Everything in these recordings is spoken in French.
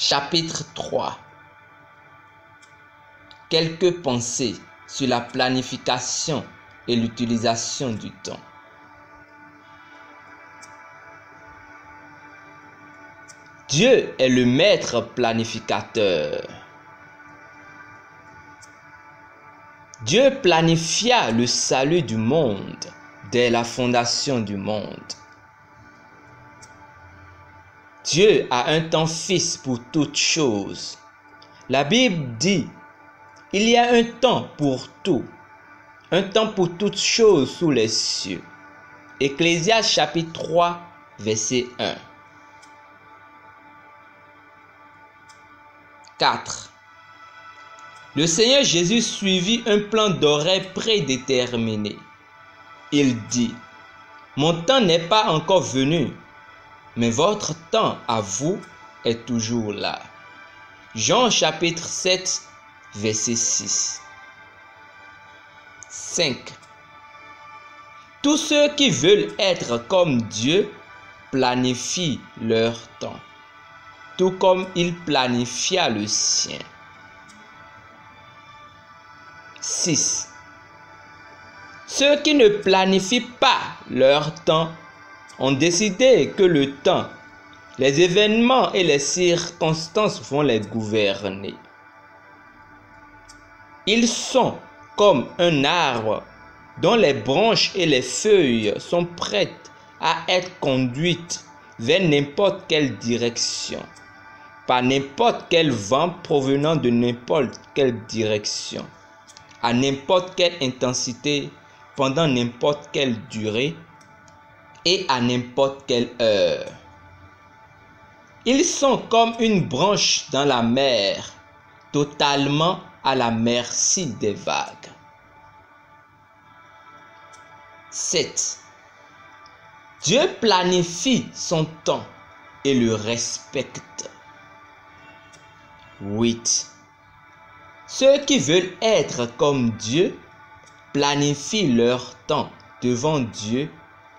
Chapitre 3. Quelques pensées sur la planification et l'utilisation du temps. Dieu est le maître planificateur. Dieu planifia le salut du monde dès la fondation du monde. Dieu a un temps fixe pour toutes choses. La Bible dit, il y a un temps pour tout, un temps pour toutes choses sous les cieux. Ecclésiaste chapitre 3, verset 1. 4. Le Seigneur Jésus suivit un plan d'horaire prédéterminé. Il dit, mon temps n'est pas encore venu, mais votre temps à vous est toujours là. Jean chapitre 7, verset 6. 5. Tous ceux qui veulent être comme Dieu planifient leur temps, tout comme il planifia le sien. 6. Ceux qui ne planifient pas leur temps ont décidé que le temps, les événements et les circonstances vont les gouverner. Ils sont comme un arbre dont les branches et les feuilles sont prêtes à être conduites vers n'importe quelle direction, par n'importe quel vent provenant de n'importe quelle direction, à n'importe quelle intensité, pendant n'importe quelle durée et à n'importe quelle heure. Ils sont comme une branche dans la mer, totalement à la merci des vagues. 7. Dieu planifie son temps et le respecte. 8. Ceux qui veulent être comme Dieu planifient leur temps devant Dieu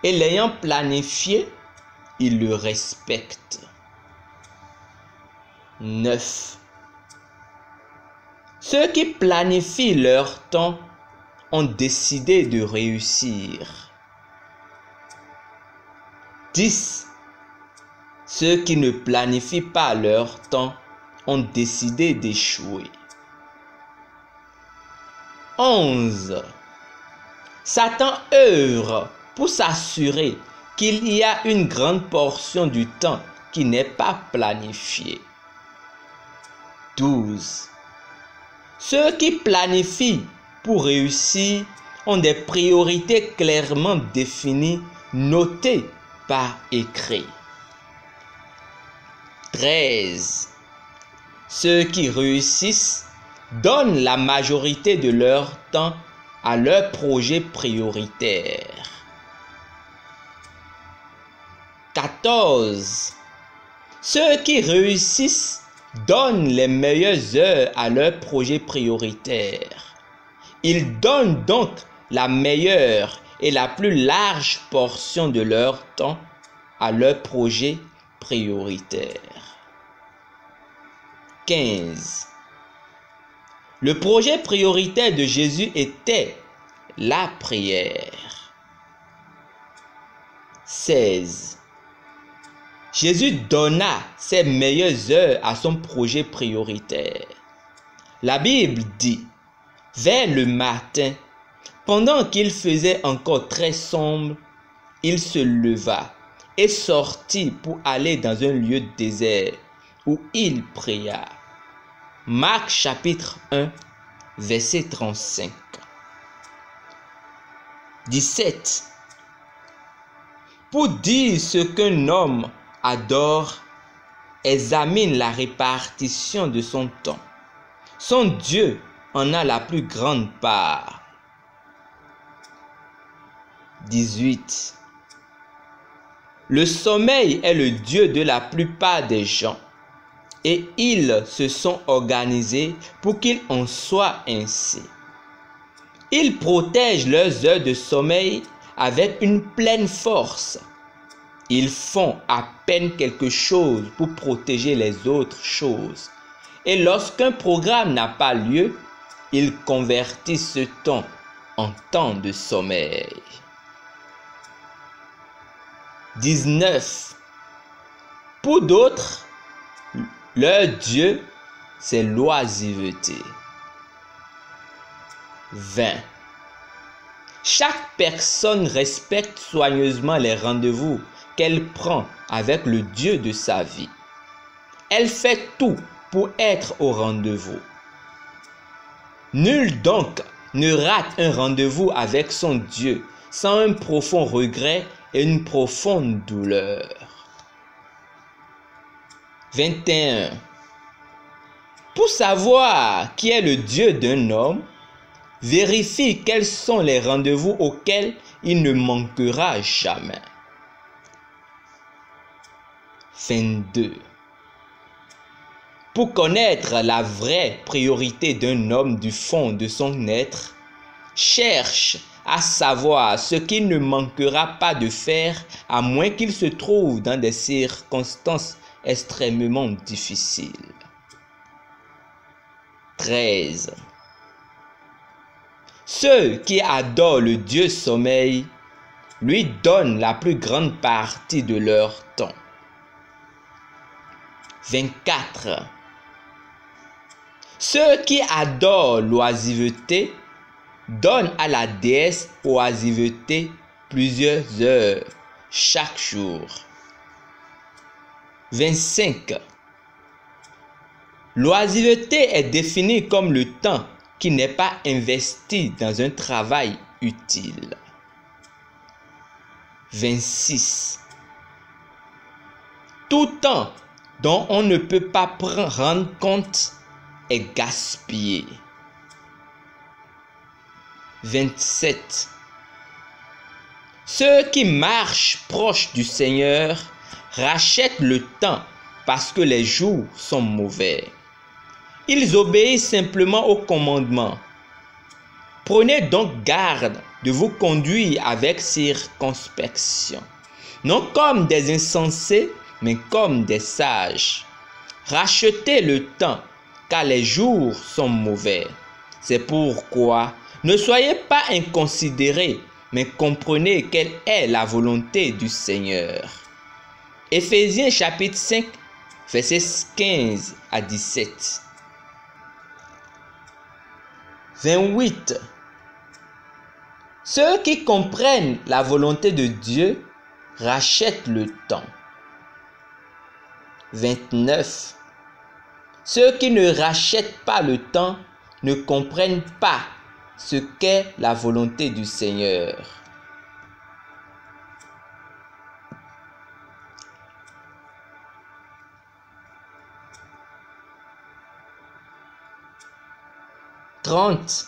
et l'ayant planifié, ils le respectent. 9. Ceux qui planifient leur temps ont décidé de réussir. 10. Ceux qui ne planifient pas leur temps ont décidé d'échouer. 11. Satan œuvre pour s'assurer qu'il y a une grande portion du temps qui n'est pas planifiée. 12. Ceux qui planifient pour réussir ont des priorités clairement définies, notées par écrit. 13. Ceux qui réussissent donnent la majorité de leur temps à leurs projets prioritaires. 14. Ceux qui réussissent donnent les meilleures heures à leurs projets prioritaires. Ils donnent donc la meilleure et la plus large portion de leur temps à leurs projets prioritaires. 15. Le projet prioritaire de Jésus était la prière. 16. Jésus donna ses meilleures heures à son projet prioritaire. La Bible dit, vers le matin, pendant qu'il faisait encore très sombre, il se leva et sortit pour aller dans un lieu désert où il pria. Marc chapitre 1, verset 35. 17. Pour dire ce qu'un homme adore, examine la répartition de son temps. Son Dieu en a la plus grande part. 18. Le sommeil est le Dieu de la plupart des gens. Et ils se sont organisés pour qu'il en soit ainsi. Ils protègent leurs heures de sommeil avec une pleine force. Ils font à peine quelque chose pour protéger les autres choses. Et lorsqu'un programme n'a pas lieu, ils convertissent ce temps en temps de sommeil. 19. Pour d'autres, leur Dieu, c'est l'oisiveté. 20. Chaque personne respecte soigneusement les rendez-vous qu'elle prend avec le Dieu de sa vie. Elle fait tout pour être au rendez-vous. Nul donc ne rate un rendez-vous avec son Dieu sans un profond regret et une profonde douleur. 21. Pour savoir qui est le Dieu d'un homme, vérifie quels sont les rendez-vous auxquels il ne manquera jamais. 22. Pour connaître la vraie priorité d'un homme du fond de son être, cherche à savoir ce qu'il ne manquera pas de faire à moins qu'il se trouve dans des circonstances extrêmement difficiles. 13. Ceux qui adorent le Dieu sommeil lui donnent la plus grande partie de leur temps. 24. Ceux qui adorent l'oisiveté donnent à la déesse oisiveté plusieurs heures chaque jour. 25. L'oisiveté est définie comme le temps qui n'est pas investi dans un travail utile. 26. Tout temps dont on ne peut pas rendre compte est gaspillé. 27. Ceux qui marchent proches du Seigneur rachètent le temps parce que les jours sont mauvais. Ils obéissent simplement au commandement. Prenez donc garde de vous conduire avec circonspection, non comme des insensés, mais comme des sages. Rachetez le temps, car les jours sont mauvais. C'est pourquoi ne soyez pas inconsidérés, mais comprenez quelle est la volonté du Seigneur. Éphésiens chapitre 5, versets 15 à 17. 28. Ceux qui comprennent la volonté de Dieu rachètent le temps. 29. Ceux qui ne rachètent pas le temps ne comprennent pas ce qu'est la volonté du Seigneur. 30.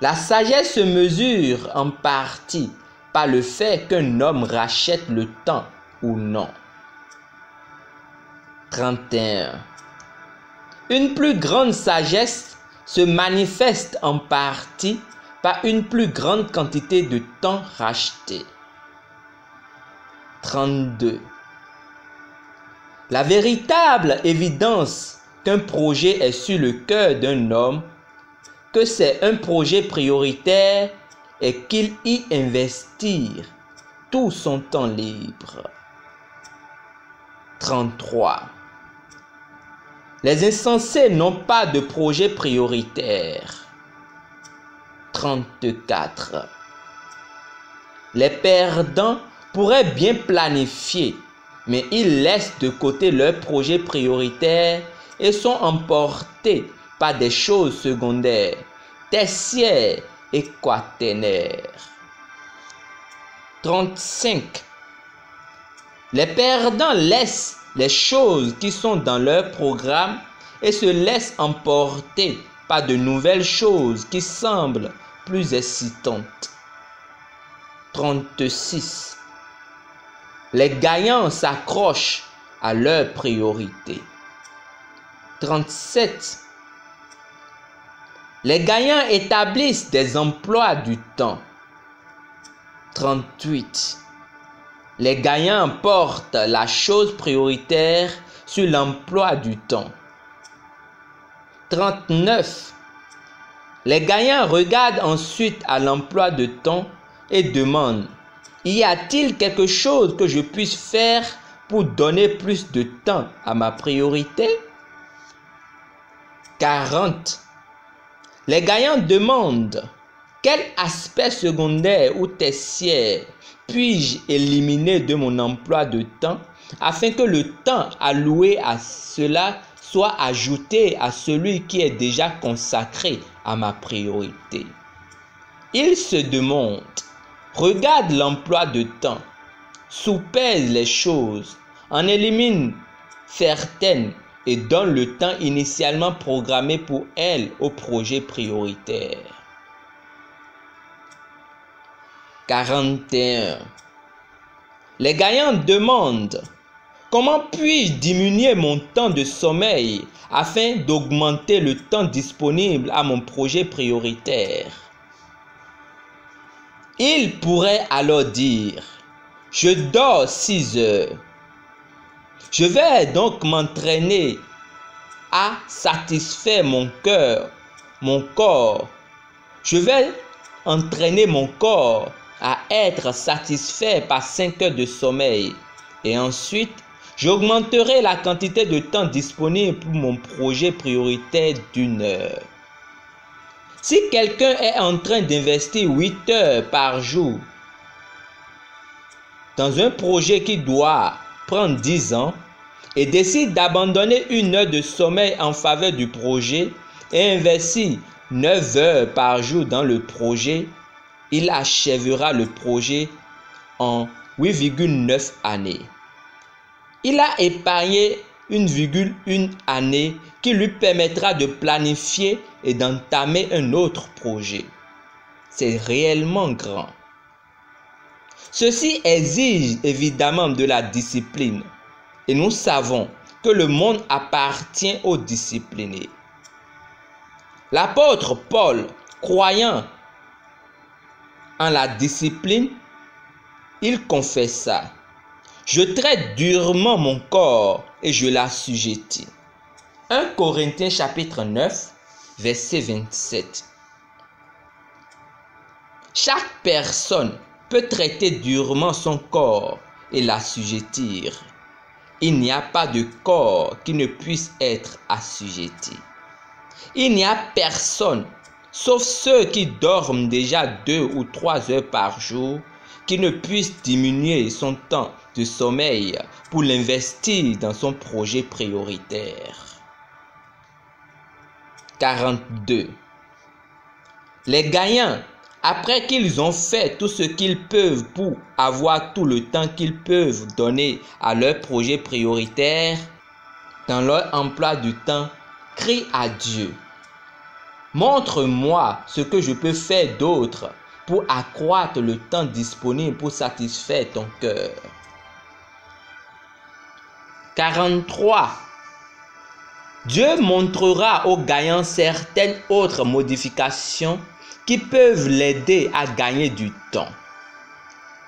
La sagesse se mesure en partie par le fait qu'un homme rachète le temps ou non. 31. Une plus grande sagesse se manifeste en partie par une plus grande quantité de temps racheté. 32. La véritable évidence qu'un projet est sur le cœur d'un homme, que c'est un projet prioritaire et qu'il y investit tout son temps libre. 33. Les insensés n'ont pas de projet prioritaire. 34. Les perdants pourraient bien planifier, mais ils laissent de côté leurs projets prioritaires et sont emportés par des choses secondaires, tertiaires et quaternaires. 35. Les perdants laissent les choses qui sont dans leur programme et se laissent emporter par de nouvelles choses qui semblent plus excitantes. 36. Les gagnants s'accrochent à leurs priorités. 37. Les gagnants établissent des emplois du temps. 38. Les gagnants portent la chose prioritaire sur l'emploi du temps. 39. Les gagnants regardent ensuite à l'emploi de temps et demandent: y a-t-il quelque chose que je puisse faire pour donner plus de temps à ma priorité? 40. Les gagnants demandent: quel aspect secondaire ou tertiaire puis-je éliminer de mon emploi de temps afin que le temps alloué à cela soit ajouté à celui qui est déjà consacré à ma priorité? Ils se demandent, regardent l'emploi de temps, soupèsent les choses, en éliminent certaines et donnent le temps initialement programmé pour elles au projet prioritaire. 41. Les gagnants demandent: comment puis-je diminuer mon temps de sommeil afin d'augmenter le temps disponible à mon projet prioritaire? Ils pourraient alors dire: je dors 6 heures. Je vais donc m'entraîner à satisfaire mon cœur, mon corps. Je vais entraîner mon corps à être satisfait par 5 heures de sommeil. Et ensuite, j'augmenterai la quantité de temps disponible pour mon projet prioritaire d'1 heure. Si quelqu'un est en train d'investir 8 heures par jour dans un projet qui doit prendre 10 ans et décide d'abandonner 1 heure de sommeil en faveur du projet et investir 9 heures par jour dans le projet, il achèvera le projet en 8,9 années. Il a épargné 1,1 année qui lui permettra de planifier et d'entamer un autre projet. C'est réellement grand. Ceci exige évidemment de la discipline et nous savons que le monde appartient aux disciplinés. L'apôtre Paul, croyant en la discipline, il confessa: je traite durement mon corps et je l'assujettis. 1 Corinthiens chapitre 9, verset 27. Chaque personne peut traiter durement son corps et l'assujettir. Il n'y a pas de corps qui ne puisse être assujetti. Il n'y a personne, sauf ceux qui dorment déjà 2 ou 3 heures par jour, qui ne puisse diminuer son temps de sommeil pour l'investir dans son projet prioritaire. 42. Les gagnants, après qu'ils ont fait tout ce qu'ils peuvent pour avoir tout le temps qu'ils peuvent donner à leur projet prioritaire, dans leur emploi du temps, crient à Dieu: montre-moi ce que je peux faire d'autre pour accroître le temps disponible pour satisfaire ton cœur. 43. Dieu montrera aux gagnants certaines autres modifications qui peuvent l'aider à gagner du temps.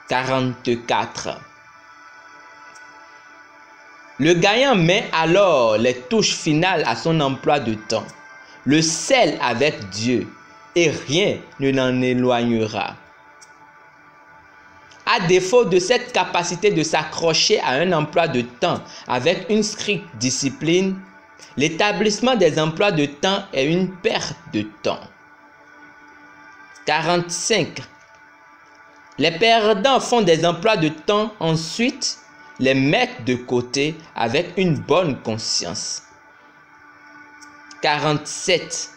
44. Le gagnant met alors les touches finales à son emploi de temps, le scelle avec Dieu, et rien ne l'en éloignera. À défaut de cette capacité de s'accrocher à un emploi de temps avec une stricte discipline, l'établissement des emplois de temps est une perte de temps. 45. Les perdants font des emplois de temps, ensuite les mettent de côté avec une bonne conscience. 47.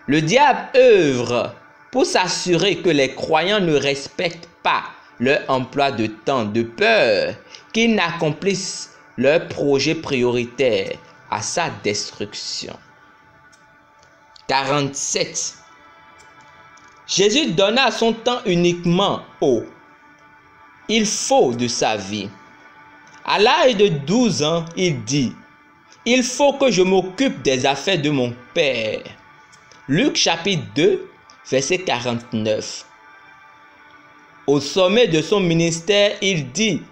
Le diable œuvre pour s'assurer que les croyants ne respectent pas leur emploi de temps de peur qu'ils n'accomplissent leur projet prioritaire à sa destruction. 47. Jésus donna son temps uniquement au « il faut » de sa vie. À l'âge de 12 ans, il dit « il faut que je m'occupe des affaires de mon Père ». Luc chapitre 2, verset 49. Au sommet de son ministère, il dit: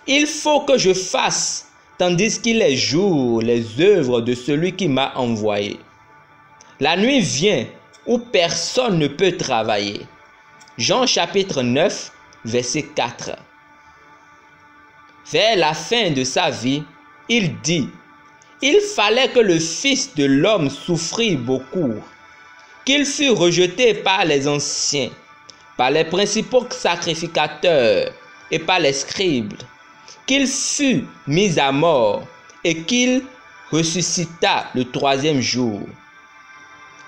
il faut que je fasse, tandis qu'il est jour, les œuvres de celui qui m'a envoyé. La nuit vient où personne ne peut travailler. Jean chapitre 9, verset 4. Vers la fin de sa vie, il dit: il fallait que le Fils de l'homme souffrit beaucoup, qu'il fût rejeté par les anciens, par les principaux sacrificateurs et par les scribes, qu'il fût mis à mort et qu'il ressuscita le troisième jour.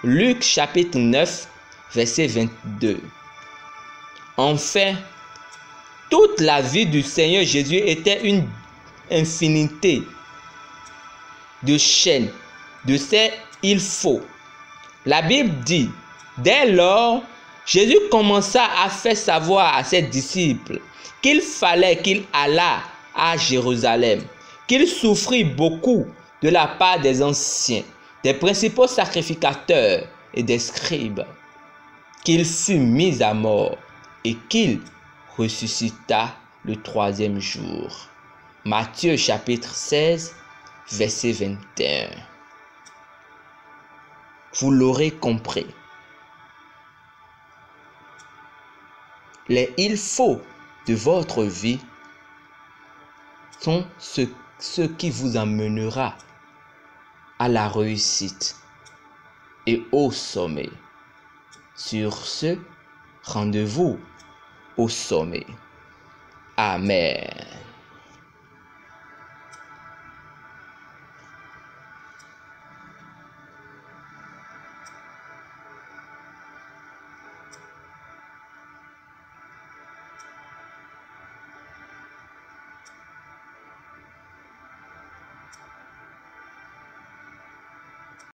Luc chapitre 9, verset 22. Enfin, toute la vie du Seigneur Jésus était une infinité de chaînes, de ces il faut. La Bible dit: dès lors, Jésus commença à faire savoir à ses disciples qu'il fallait qu'il allât à Jérusalem, qu'il souffrit beaucoup de la part des anciens, des principaux sacrificateurs et des scribes, qu'il fut mis à mort et qu'il ressuscita le troisième jour. Matthieu chapitre 16, verset 21. Vous l'aurez compris. Les il faut de votre vie sont ce qui vous amènera à la réussite et au sommet. Sur ce, rendez-vous au sommet. Amen.